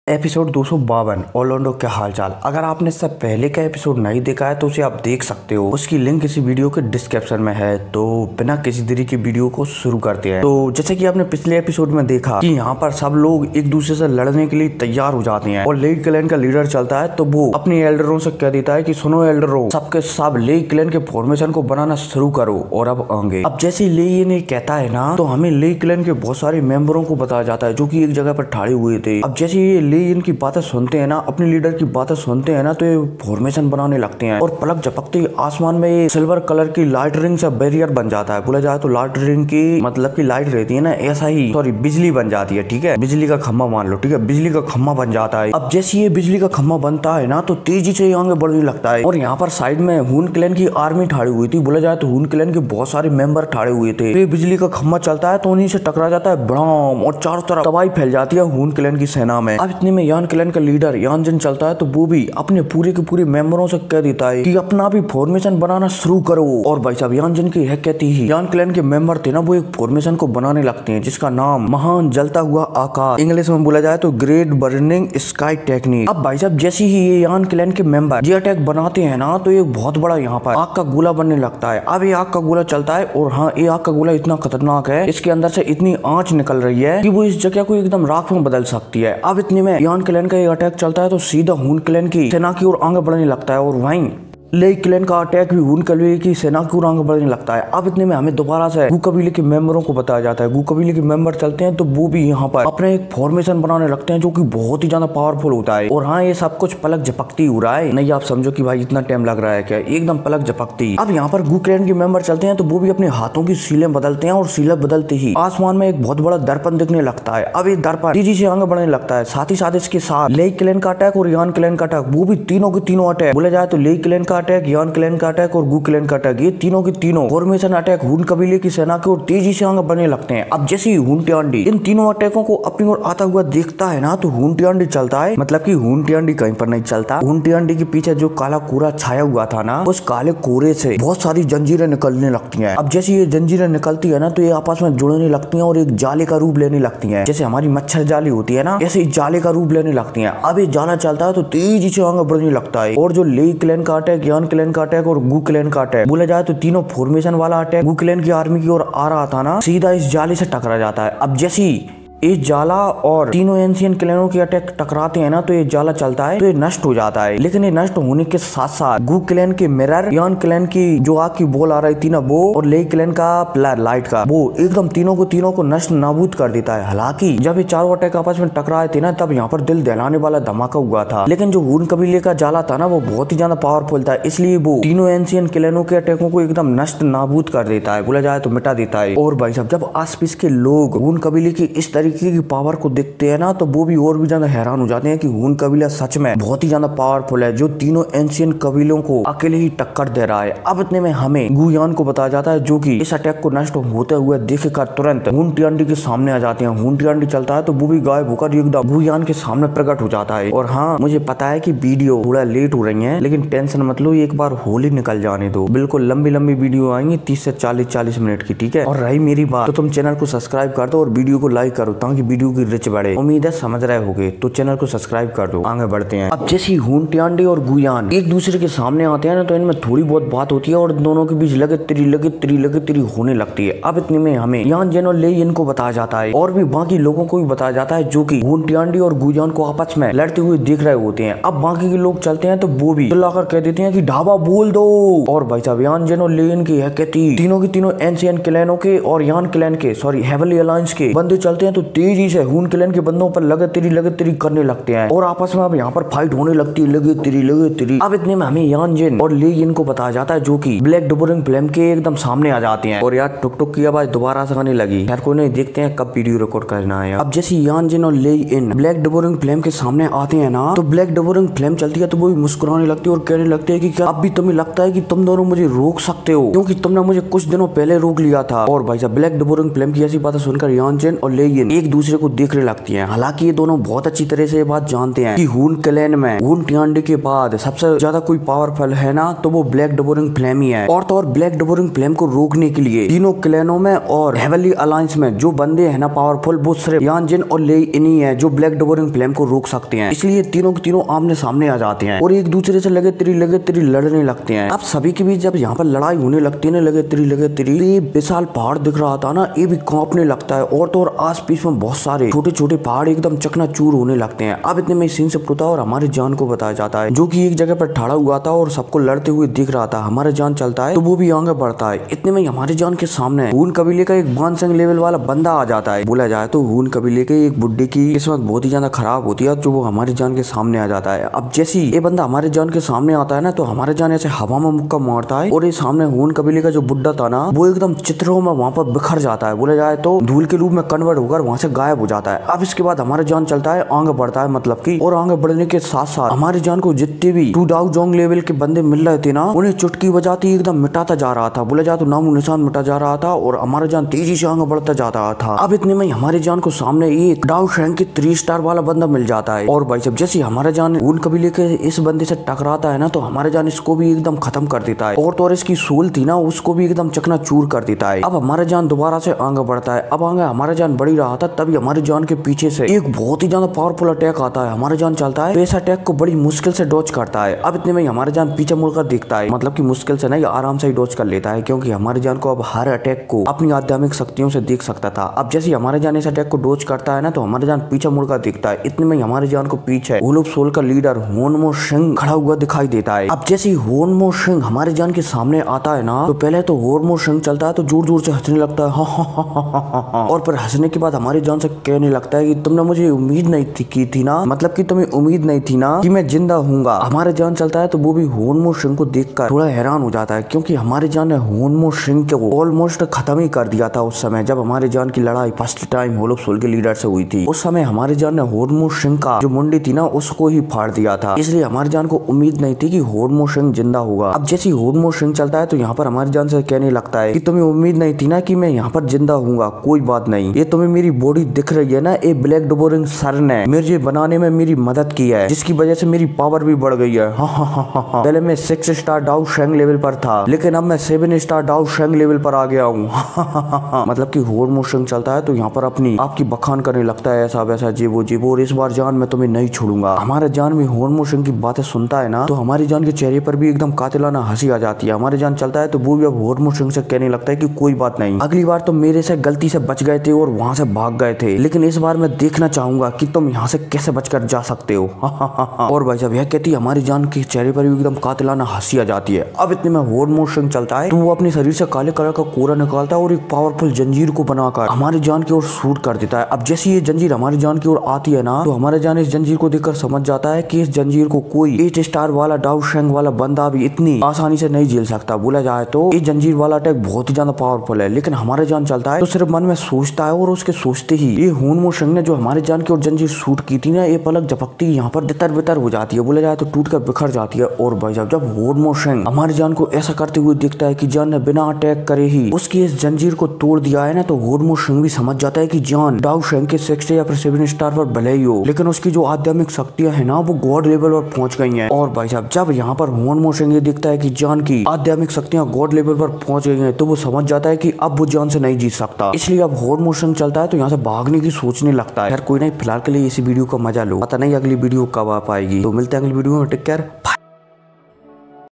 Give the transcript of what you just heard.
Episode 252 Orlando क्या हालचाल। अगर आपने इससे पहले का एपिसोड नहीं देखा है तो उसे आप देख सकते हो, उसकी लिंक इसी वीडियो के डिस्क्रिप्शन में है। तो बिना किसी देरी की वीडियो को शुरू करते हैं। तो जैसे कि आपने पिछले एपिसोड में देखा कि यहाँ पर सब लोग एक दूसरे से लड़ने के लिए तैयार हो जाते हैं और लेई क्लैन का लीडर चलता है तो वो अपने एल्डरों से कह देता है कि सुनो एल्डरों, सबके सब लेई क्लैन के फॉर्मेशन को बनाना शुरू करो और अब आगे। अब जैसे लेई ने कहता है ना तो हमें लेई क्लैन के बहुत सारे मेंबरों को बताया जाता है जो कि एक जगह पर ठाड़े हुए थे। अब जैसे ये लेई इनकी बातें सुनते हैं ना, अपने लीडर की बातें सुनते हैं ना, तो ये फॉर्मेशन बनाने लगते हैं और पलक झपकते आसमान में ये सिल्वर कलर की लाइट रिंग से बैरियर बन जाता है। बोला जाए तो लाइट रिंग की मतलब की लाइट रहती है ना, ऐसा ही सॉरी बिजली बन जाती है। ठीक है, बिजली का खम्भा मान लो। ठीक है, बिजली का खम्भा बन जाता है। अब जैसे ये बिजली का खम्भा बनता है ना तो तेजी से आगे बढ़ने लगता है और यहाँ पर साइड में हून क्लैन की आर्मी ठाड़ी हुई थी। बोला जाए तो हून क्लैन के बहुत सारे मेंबर ठाड़े हुए थे। तो ये बिजली का खम्भा चलता है तो उन्हीं से टकरा जाता है बड़ाम और चारों तरफ तबाही फैल जाती है हून क्लैन की सेना में। अब इतने में यान क्लैन का लीडर यान जिन चलता है तो वो भी अपने पूरे के पूरे मेंबरों से कह देता है कि अपना भी फॉर्मेशन बनाना शुरू करो। और भाई साहब यान जिन की है कहती ही यान क्लैन के मेंबर थे ना, वो एक फॉर्मेशन को बनाने लगते हैं जिसका नाम महान जलता हुआ आकाश, इंग्लिश में बोला जाए तो ग्रेट बर्निंग स्काई टेक्निक। अब भाई साहब जैसे ही ये यान क्लैन के मेंबर ये अटैक बनाते हैं ना तो एक बहुत बड़ा यहाँ पर आग का गोला बनने लगता है। अब ये आग का गोला चलता है और हाँ, ये आग का गोला इतना खतरनाक है, इसके अंदर से इतनी आंच निकल रही है कि वो इस जगह को एकदम राख में बदल सकती है। अब इतने में यान क्लैन का ये अटैक चलता है तो सीधा हून क्लैन की सेना की ओर आगे बढ़ने लगता है और वहीं लेई क्लैन का अटैक भी हून कबीले की सेना की ओर आगे बढ़ने लगता है। अब इतने में हमें दोबारा से गू कबीले के मेंबरों को बताया जाता है। गू कबीले के मेंबर चलते हैं तो वो भी यहाँ पर अपने एक फॉर्मेशन बनाने लगते हैं जो कि बहुत ही ज्यादा पावरफुल होता है। और हाँ, ये सब कुछ पलक झपकती हो रहा है, नहीं आप समझो कि भाई इतना टाइम लग रहा है क्या, एकदम पलक झपकती। अब यहाँ पर गू क्लैन के मेंबर चलते हैं तो वो भी अपने हाथों की सीलें बदलते हैं और सीलें बदलते ही आसमान में एक बहुत बड़ा दर्पण दिखने लगता है। अब ये दर्पण तेजी से आगे बढ़ने लगता है। साथ ही साथ इसके साथ लेई क्लैन का अटैक और यान क्लैन का अटैक, वो भी तीनों के तीनों अटैक, बोला जाए तो लेई क्लैन का अटैक, यान क्लैन का अटैक और गू क्लैन का अटैक, ये तीनों के तीनों फॉर्मेशन अटैक हून कबीले की सेना की ओर तेजी से आगे बढ़ने लगते हैं। अब जैसे ही हून टियांडी इन तीनों अटैकों को अपनी ओर आता हुआ देखता है ना तो हून टियांडी चलता है, मतलब कि हून टियांडी कहीं पर नहीं चलता। हून टियांडी के पीछे जो काला कोहरा छाया हुआ था ना, उस काले कोहरे से बहुत सारी जंजीरें निकलने लगती हैं। अब जैसे ये जंजीरें निकलती है ना तो ये आपस में जुड़ने लगती हैं और एक जाले का रूप लेने लगती हैं। जैसे हमारी मच्छर जाली होती है ना, ऐसे जाले का रूप लेने लगती हैं। अब ये जाला चलता है तो तेजी से आगे बढ़ने लगता है और जो लेई क्लैन का अटैक, यान क्लैन का अटैक और गू क्लैन का अटैक, बोला जाए तो तीनों फॉर्मेशन वाला अटैक गू क्लैन की आर्मी की ओर आ रहा था ना, सीधा इस जाले से टकरा जाता है। अब जैसी इस जाला और तीनों एंशियन क्लैनों के अटैक टकराते हैं ना तो ये जाला चलता है तो ये नष्ट हो जाता है। लेकिन ये नष्ट होने के साथ साथ गू क्लैन के मिरर, यान क्लैन की जो आग की बॉल आ रही थी ना वो, और लेई क्लैन का लाइट का वो एकदम तीनों को नष्ट नाबूद कर देता है। हालांकि जब ये चारों अटैक आपस में टकराए थे ना तब यहाँ पर दिल दहलाने वाला धमाका हुआ था, लेकिन जो हून कबीले का जाला था ना वो बहुत ही ज्यादा पावरफुल था, इसलिए वो तीनों एंशियन क्लैनों के अटैकों को एकदम नष्ट नाबूद कर देता है, बोला जाए तो मिटा देता है। और भाई साहब जब आसपास के लोग हून कबीले की इस तरीके की पावर को देखते हैं ना तो वो भी और भी ज्यादा हैरान हो जाते हैं कि हून कबीला सच में बहुत ही ज्यादा पावरफुल है, जो तीनों एंशियन कबीलों को अकेले ही टक्कर दे रहा है। अब इतने में हमें गुयान को बताया जाता है जो कि इस अटैक को नष्ट होते हुए देखकर तुरंत हून टियांडी के सामने आ जाते हैं। हून टियांडी चलता है तो वो भी गायब होकर एकदम गुयान के सामने प्रकट हो जाता है। और हाँ, मुझे पता है कि वीडियो थोड़ा लेट हो रही है, लेकिन टेंशन मत लो, एक बार होली निकल जाने दो, बिल्कुल लंबी लंबी वीडियो आएंगी 30 से 40 मिनट की। ठीक है, और रही मेरी बात तो तुम चैनल को सब्सक्राइब कर दो और वीडियो को लाइक करो ताकि वीडियो की रिच बढ़े। उम्मीद है समझ रहे होगे, तो चैनल को सब्सक्राइब कर दो, आगे बढ़ते हैं। अब जैसे हून टियांडी और गुयान एक दूसरे के सामने आते हैं ना तो इनमें थोड़ी बहुत बात होती है और दोनों के बीच लगे तिरी होने लगती है। अब इतने में हमें यान जेन और लेई इनको बताया जाता है और भी बाकी लोगों को भी बताया जाता है जो कि हून टियांडी और गुयान को आपस में लड़ते हुए देख रहे होते हैं। अब बाकी के लोग चलते हैं तो वो भी चिल्लाकर कह देते हैं कि ढाबा बोल दो। और भाई साहब यान जेन और लेई की है कहती तीनों की तीनों एंशियन क्लैनों के और यान क्लैन के हेवनली अलायंस के बंदे चलते हैं तो तेजी से हून क्लैन के बंदों पर लगे तिरी करने लगते हैं और आपस में अब यहाँ पर फाइट होने लगती है, लगे तिरी। अब इतने में हमें यान जिन और लेई इनको बताया जाता है जो कि ब्लैक डिवोरिंग फ्लेम के एकदम सामने आ जाते हैं। और यार टुक टुक की आवाज दोबारा से आने लगी, यार कोई नहीं, देखते हैं कब वीडियो रिकॉर्ड करना है। अब जैसे यान जिन और लेई इन ब्लैक डिवोरिंग फ्लेम के सामने आते हैं ना तो ब्लैक डिवोरिंग फ्लेम चलती है तो वो भी मुस्कुराने लगती है और कहने लगते हैं कि क्या अब भी तुम्हें लगता है कि तुम दोनों मुझे रोक सकते हो, क्योंकि तुमने मुझे कुछ दिनों पहले रोक लिया था। और भाई साहब ब्लैक डिवोरिंग फ्लेम की ऐसी बातें सुनकर यान जिन और लेई इन एक दूसरे को देखने लगती है। हालांकि ये दोनों बहुत अच्छी तरह से ये बात जानते हैं कि हून क्लैन में हून टियांडी के बाद सबसे ज्यादा कोई पावरफुल है ना तो वो ब्लैक डेवोरिंग फ्लेम ही है। और तो और ब्लैक डेवोरिंग फ्लेम को रोकने के लिए तीनों क्लैनों में और हेवनली अलायंस में जो बंदे हैं ना पावरफुल, वो सिर्फ यान जिन और ले इन्हीं है जो ब्लैक डेवोरिंग फ्लेम को रोक सकते हैं। इसलिए तीनों के तीनों आमने सामने आ जाते हैं और एक दूसरे से लगे तिरी लड़ने लगते हैं। अब सभी के बीच जब यहाँ पर लड़ाई होने लगती है ना लगे तिरी, ये विशाल पहाड़ दिख रहा था ना, ये भी कांपने लगता है। और तो और आस पास में बहुत सारे छोटे छोटे पहाड़ एकदम चकनाचूर होने लगते हैं। अब इतने में सीन से पुता और हमारे जान को बताया जाता है, जो कि एक जगह पर ठड़ा हुआ था और सबको लड़ते हुए दिख रहा था। हमारे जान चलता है तो वो भी आगे बढ़ता है। इतने में हमारे जान के सामने हून कबीले का एक बानसंग लेवल वाला बंदा आ जाता है। बोला जाए तो हून कबीले के एक बुड्ढे की किस्मत बहुत ही ज्यादा खराब होती है जो वो हमारे जान के सामने आ जाता है। अब जैसे ये बंदा हमारे जान के सामने आता है ना तो हमारे जान ऐसे हवा में मुक्का मारता है और ये सामने हून कबीले का जो बुड्ढा था ना वो एकदम चित्रों में वहां पर बिखर जाता है। बोला जाए तो धूल के रूप में कन्वर्ट होकर वहां से गायब हो जाता है। अब इसके बाद हमारे जान चलता है आगे बढ़ता है, मतलब की और आगे बढ़ने के साथ साथ हमारे जान को जितने भी टू डाउ जोंग लेवल के बंदे मिल रहे थे ना उन्हें चुटकी बजाती एकदम मिटाता जा रहा था। बोला जाए तो नामो निशान मिटा जा रहा था और हमारे जान तेजी से आगे बढ़ता जा रहा था। अब इतने में हमारे जान को सामने एक डाउ शैंक के 3 स्टार वाला बंदा मिल जाता है। और भाई साहब जैसे हमारा जान हून कबीले के इस बंदे से टकराता है ना तो हमारे जान इसको भी एकदम खत्म कर देता है और तो और इसकी सोल थी ना उसको भी एकदम चकनाचूर कर देता है। अब हमारा जान दोबारा से आगे बढ़ता है। अब आगे हमारा जान बढ़ ही रहा था तभी हमारे जान के पीछे से एक बहुत ही ज्यादा पावरफुल अटैक आता है। हमारे जान चलता है तो इस अटैक को बड़ी मुश्किल से डॉज करता है। अब इतने में हमारे जान पीछे मुड़कर देखता है, मतलब कि मुश्किल से नहीं आराम से ही डॉज कर लेता है क्योंकि हमारे जान को अब हर अटैक को अपनी आध्यात्मिक शक्तियों से देख सकता था। अब जैसे हमारे जान इस अटैक को डॉज करता है ना तो हमारे जान पीछे मुड़कर देखता है। इतने में हमारे जान को पीछे वोलोप सोल का लीडर होनमो सिंह खड़ा हुआ दिखाई देता है। अब जैसे होनमो सिंह हमारे जान के सामने आता है ना तो पहले तो होनमो सिंह चलता है तो जोर जोर से हंसने लगता है और फिर हंसने के बाद हमारे जान से कहने लगता है कि तुमने मुझे उम्मीद नहीं की थी ना, मतलब कि तुम्हें उम्मीद नहीं थी ना कि मैं जिंदा हूँगा। हमारे जान चलता है तो वो भी होनमो सिंह को देखकर थोड़ा हैरान हो जाता है क्योंकि हमारे जान ने होनमो सिंह को ऑलमोस्ट खत्म ही कर दिया था उस समय जब हमारे जान की लड़ाई फर्स्ट टाइम वोलोप सोल के लीडर से हुई थी। उस समय हमारे जान ने होनमो सिंह का जो मुंडी थी ना उसको ही फाड़ दिया था, इसलिए हमारे जान को उम्मीद नहीं थी कि होनमो सिंह जिंदा होगा। अब जैसे होनमो सिंह चलता है तो यहाँ पर हमारे जान से कहने लगता है कि तुम्हें उम्मीद नहीं थी ना कि मैं यहाँ पर जिंदा हूँगा, कोई बात नहीं, ये तुम्हें मेरी बॉडी दिख रही है ना, ये ब्लैक डेवोरिंग सर ने मुझे बनाने में मेरी मदद की है जिसकी वजह से मेरी पावर भी बढ़ गई है। पहले मैं 6 स्टार डाउ शैंग लेवल पर था लेकिन अब मैं 7 स्टार डाउ शैंग लेवल पर आ गया हूँ। मतलब कि होनमो सिंह चलता है तो यहाँ पर अपनी आपकी बखान करने लगता है, ऐसा वैसा जीवो और इस बार जान मैं तुम्हें नहीं छोड़ूंगा। हमारे जान भी होनमो सिंह की बातें सुनता है ना तो हमारी जान के चेहरे पर भी एकदम कातिलाना हंसी आ जाती है। हमारे जान चलता है तो वो भी अब होनमो सिंह से कहने लगता है कि कोई बात नहीं, अगली बार तो मेरे से गलती से बच गए थे और वहां से भाग गए थे, लेकिन इस बार मैं देखना चाहूंगा कि तुम यहाँ से कैसे बचकर जा सकते हो। और भाई साहब यह कहती हमारी जान के चेहरे पर भी एकदम कातिलाना हंसी आ जाती है। अब इतने में होनमो सिंह चलता है तो वो अपने शरीर से काले कलर का कोरा निकालता है और एक पावरफुल जंजीर को बनाकर हमारी जान की ओर शूट कर देता है। अब जैसे ये जंजीर हमारी जान की ओर आती है ना तो हमारे जान इस जंजीर को देखकर समझ जाता है कि इस जंजीर को कोई 8 स्टार वाला डाउ शैंग वाला बंदा भी इतनी आसानी से नहीं झेल सकता। बोला जाए तो ये जंजीर वाला अटैक बहुत ही ज्यादा पावरफुल है, लेकिन हमारे जान चलता है तो सिर्फ मन में सोचता है और उसके सोचते ही ये होनमो सिंह ने जो हमारे जान की ओर जंजीर शूट की थी ना ये पलक झपकती यहाँ पर तितर बितर हो जाती है। बोला जाए तो टूट कर बिखर जाती है। और भाई साहब जब होनमो सिंह हमारी जान को ऐसा करते हुए दिखता है कि जान ने बिना अटैक करे ही उसकी इस जंजीर को तोड़ दिया है ना तो होनमो सिंह भी समझ जाता है कि जान डाउ शैंग के 6 या फिर 7 स्टार पर भले ही हो लेकिन उसकी जो आध्यात्मिक शक्तियां है ना वो गॉड लेवल पर पहुंच गई हैं। और भाई साहब जब यहाँ पर होनमो सिंह ये दिखता है कि जान की आध्यात्मिक शक्तियां गॉड लेवल पर पहुंच गई हैं तो वो समझ जाता है कि अब वो जान से नहीं जीत सकता, इसलिए अब होनमो सिंह चलता है तो यहाँ से भागने की सोचने लगता है। यार कोई नहीं, फिलहाल के लिए इसी वीडियो का मजा लो, पता नहीं अगली वीडियो कब आ पाएगी। तो मिलते हैं अगली वीडियो में, टेक केयर।